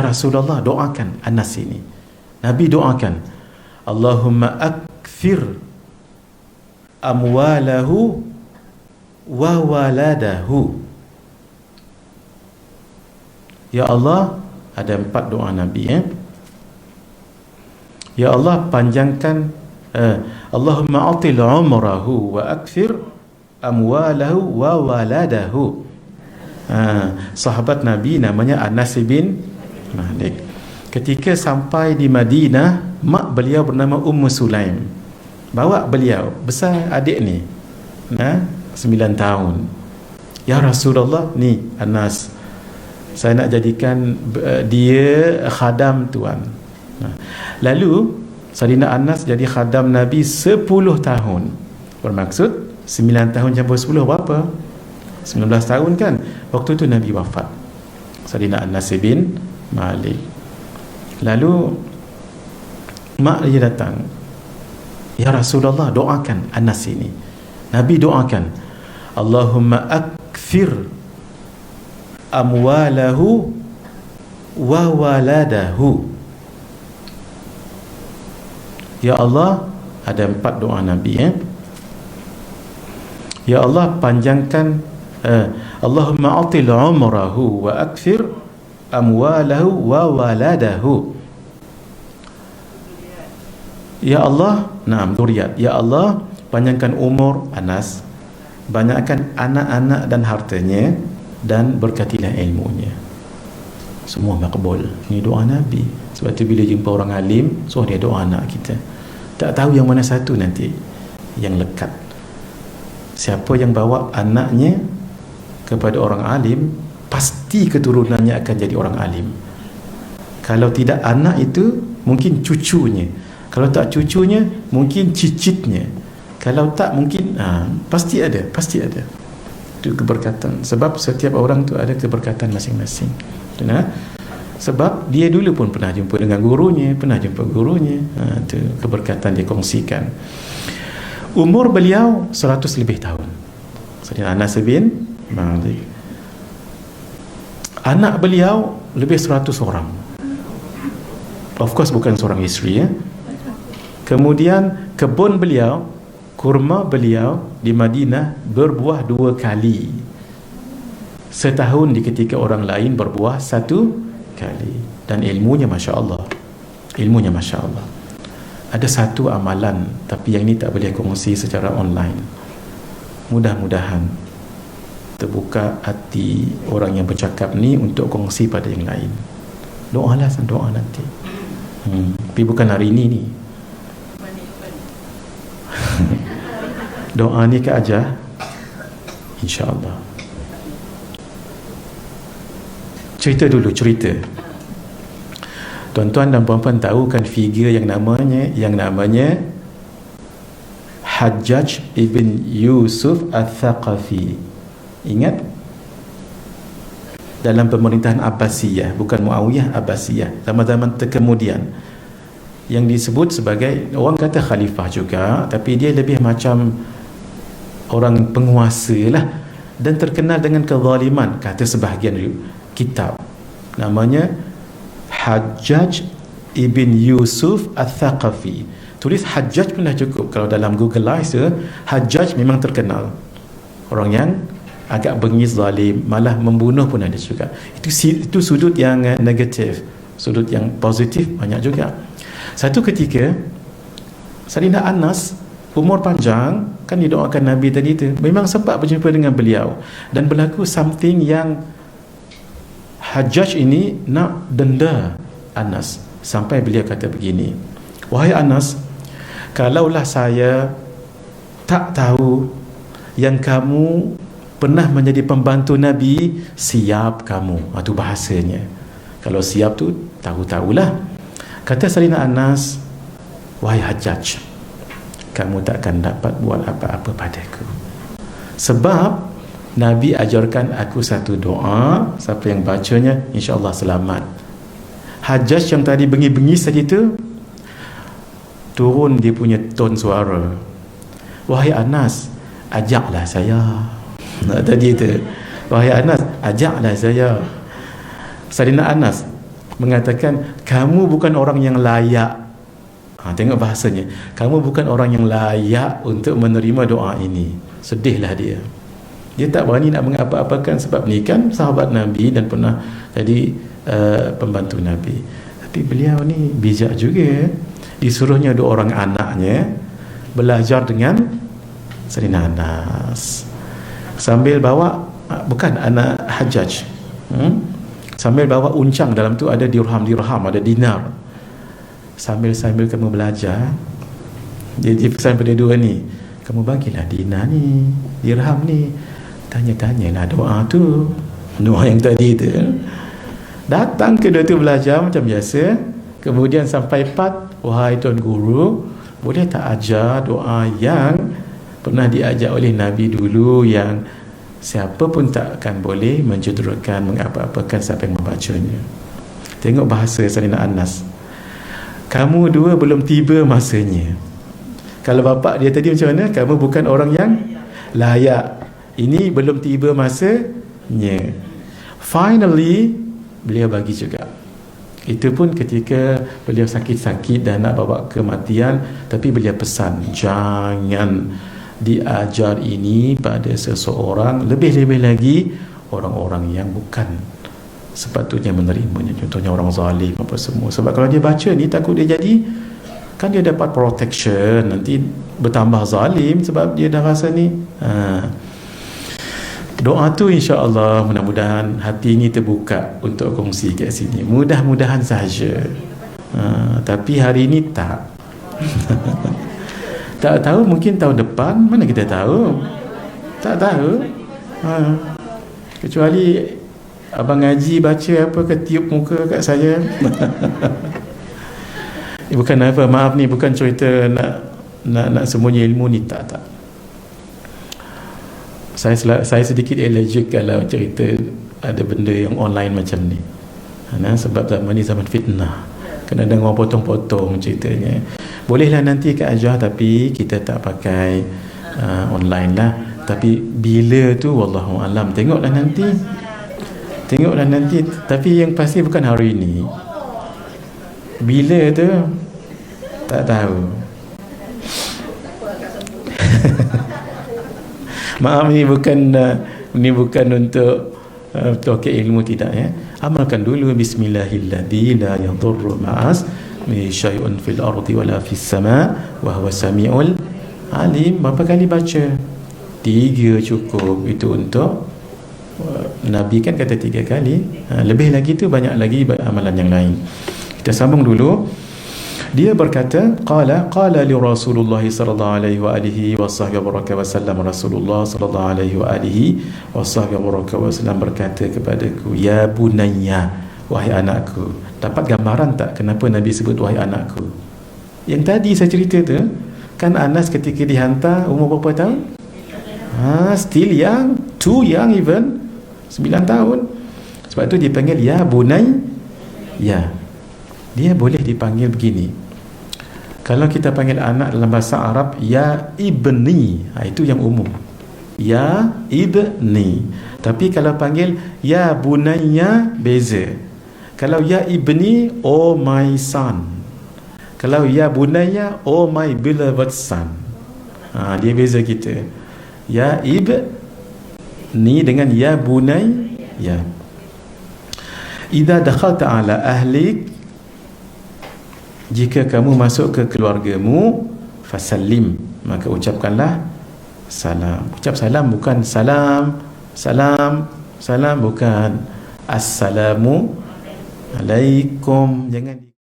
Rasulullah, doakan Anas ini. Nabi doakan, Allahumma akthir amwalahu wa waladahu. Ya Allah, ada 4 doa Nabi. Ya Allah, panjangkan Allahumma atil umrahu wa akthir amwalahu wa waladahu. Sahabat Nabi namanya Anas bin Malik. Ketika sampai di Madinah, mak beliau bernama Ummu Sulaim bawa beliau, besar adik ni 9 tahun. Ya Rasulullah, ni Anas, saya nak jadikan dia khadam tuan. Lalu Sayyidina Anas jadi khadam Nabi 10 tahun. Bermaksud 9 tahun campur 10 berapa? 19 tahun kan. Waktu tu Nabi wafat, Sayyidina Anas bin Malik. Lalu mak dia datang, ya Rasulullah, doakan Anas ini. Nabi doakan, Allahumma akthir amwalahu wa waladahu. Ya Allah, ada 4 doa Nabi. Ya Allah, panjangkan Allahumma atil umrahu wa akthir amwalahu wa waladahu. Ya Allah, zuriat. Ya Allah, panjangkan umur Anas, banyakkan anak-anak dan hartanya, dan berkatilah ilmunya. Semua makbul. Ini doa Nabi. Sebab tu bila jumpa orang alim, suruh dia doa anak kita. Tak tahu yang mana satu nanti yang lekat. Siapa yang bawa anaknya kepada orang alim, pasti keturunannya akan jadi orang alim. Kalau tidak anak itu, mungkin cucunya. Kalau tak cucunya, mungkin cicitnya. Kalau tak, mungkin pasti ada. Itu keberkatan. Sebab setiap orang tu ada keberkatan masing-masing. Sebab dia dulu pun pernah jumpa dengan gurunya, itu keberkatan dia kongsikan. Umur beliau 100 lebih tahun. Sayyidina Anas bin Malik. Anak beliau lebih 100 orang. Of course bukan seorang isteri. Kemudian kebun beliau, kurma beliau di Madinah berbuah 2 kali. Setahun di ketika orang lain berbuah 1 kali. Dan ilmunya Masya Allah. Ada satu amalan, tapi yang ini tak boleh kongsi secara online. Mudah-mudahan terbuka hati orang yang bercakap ni untuk kongsi pada yang lain. Doa nanti. Tapi bukan hari ini ni. Doa ni ke ajar, InsyaAllah. Cerita. Tuan-tuan dan puan-puan tahu kan figure yang namanya Hajjaj ibn Yusuf Al-Thaqafi. Ingat? Dalam pemerintahan Abbasiyah, bukan Muawiyah, Abbasiyah, zaman-zaman terkemudian, yang disebut sebagai, orang kata khalifah juga, tapi dia lebih macam orang penguasa lah, dan terkenal dengan kezaliman, kata sebahagian kitab. Namanya Hajjaj ibn Yusuf Al-Thaqafi. Tulis Hajjaj pun dah cukup. Kalau dalam Googleize, Hajjaj memang terkenal orang yang agak bengis, zalim, malah membunuh pun ada juga. Itu sudut yang negatif. Sudut yang positif banyak juga. Satu ketika Sayyidina Anas umur panjang, kan didoakan Nabi tadi tu, memang sempat berjumpa dengan beliau, dan berlaku something yang Hajjaj ini nak denda Anas, sampai beliau kata begini, wahai Anas, kalaulah saya tak tahu yang kamu pernah menjadi pembantu Nabi, siap kamu. Itu bahasanya. Kalau siap tu tahu-tahulah. Kata Sayyidina Anas, wahai Hajjaj, kamu takkan dapat buat apa-apa padaku, sebab Nabi ajarkan aku satu doa, siapa yang bacanya insya-Allah selamat. Hajjaj yang tadi bengis-bengis tadi tu, turun dia punya tone suara, wahai Anas, ajaklah saya. Tadi tu, wahai Anas, ajaklah saya. Sayyidina Anas mengatakan kamu bukan orang yang layak. Tengok bahasanya, kamu bukan orang yang layak untuk menerima doa ini. Sedihlah dia. Dia tak berani nak mengapa-apakan sebab ni kan sahabat Nabi dan pernah jadi pembantu Nabi. Tapi beliau ni bijak juga. Disuruhnya dua orang anaknya belajar dengan Sayyidina Anas. Sambil bawa, bukan anak Hajjaj, sambil bawa uncang, dalam tu ada dirham, ada dinar. Sambil kamu belajar, dia pesan pada dua ni, kamu bagilah dinar ni, dirham ni, tanya-tanyalah doa tu, doa yang tadi tu. Datang kedua tu belajar macam biasa. Kemudian sampai 4, wahai Tuan Guru, boleh tak ajar doa yang pernah diajar oleh Nabi dulu, yang siapa pun takkan boleh menjudurkan, mengapa-apakan siapa yang membacanya. Tengok bahasa Sayyidina Anas, kamu dua belum tiba masanya. Kalau bapak dia tadi macam mana? Kamu bukan orang yang layak. Ini belum tiba masanya. Finally beliau bagi juga. Itu pun ketika beliau sakit-sakit dan nak bawa kematian, tapi beliau pesan, jangan diajar ini pada seseorang, lebih-lebih lagi orang-orang yang bukan sepatutnya menerimanya, contohnya orang zalim apa semua. Sebab kalau dia baca ni, takut dia jadi, kan dia dapat protection, nanti bertambah zalim sebab dia dah rasa ni. Doa tu insya-Allah, mudah-mudahan hati ini terbuka untuk kongsi kat sini, mudah-mudahan saja. Tapi hari ini tak. Tak tahu, mungkin tahun depan, mana kita tahu. Tak tahu. Kecuali abang ngaji baca apa ke, tiup muka kat saya. Bukan apa, maaf ni bukan cerita nak sembunyi ilmu ni, tak. Saya sedikit allergic kalau cerita ada benda yang online macam ni. Sebab zaman ni zaman fitnah, kena dengar potong-potong ceritanya. Bolehlah nanti ke ajar, tapi kita tak pakai online lah. Tapi bila tu wallahu alam, tengoklah nanti. Tapi yang pasti bukan hari ini. Bila tu tak tahu. Maaf, ni bukan untuk tokek ilmu, tidak ya. Amalkan dulu bismillahilladzi la yadurru ma'as min syai'un fil ardi wala fis sama wa huwa samiul alim. Berapa kali baca? 3 cukup. Itu untuk Nabi kan kata 3 kali. Lebih lagi tu banyak lagi amalan yang lain. Kita sambung dulu. Dia berkata, qala li Rasulullah sallallahu alaihi wa alihi wasallam, Rasulullah sallallahu alaihi wa alihi wasallam berkata kepadaku, ya bunayya, wahai anakku. Dapat gambaran tak kenapa Nabi sebut wahai anakku? Yang tadi saya cerita tu kan, Anas ketika dihantar umur berapa tahun? Still young, too young even, 9 tahun. Sebab tu dipanggil ya bunayya. Dia boleh dipanggil begini. Kalau kita panggil anak dalam bahasa Arab, ya ibni, itu yang umum, ya ibni. Tapi kalau panggil ya bunayya, beza. Kalau ya ibni, oh my son. Kalau ya bunayya, oh my beloved son. Dia beza kita. Ya ibni dengan ya bunayya. Idza dakhalta ala ahlik, jika kamu masuk ke keluargamu, fasallim, maka ucapkanlah salam. Ucap salam bukan salam, bukan assalamu alaikum. Jangan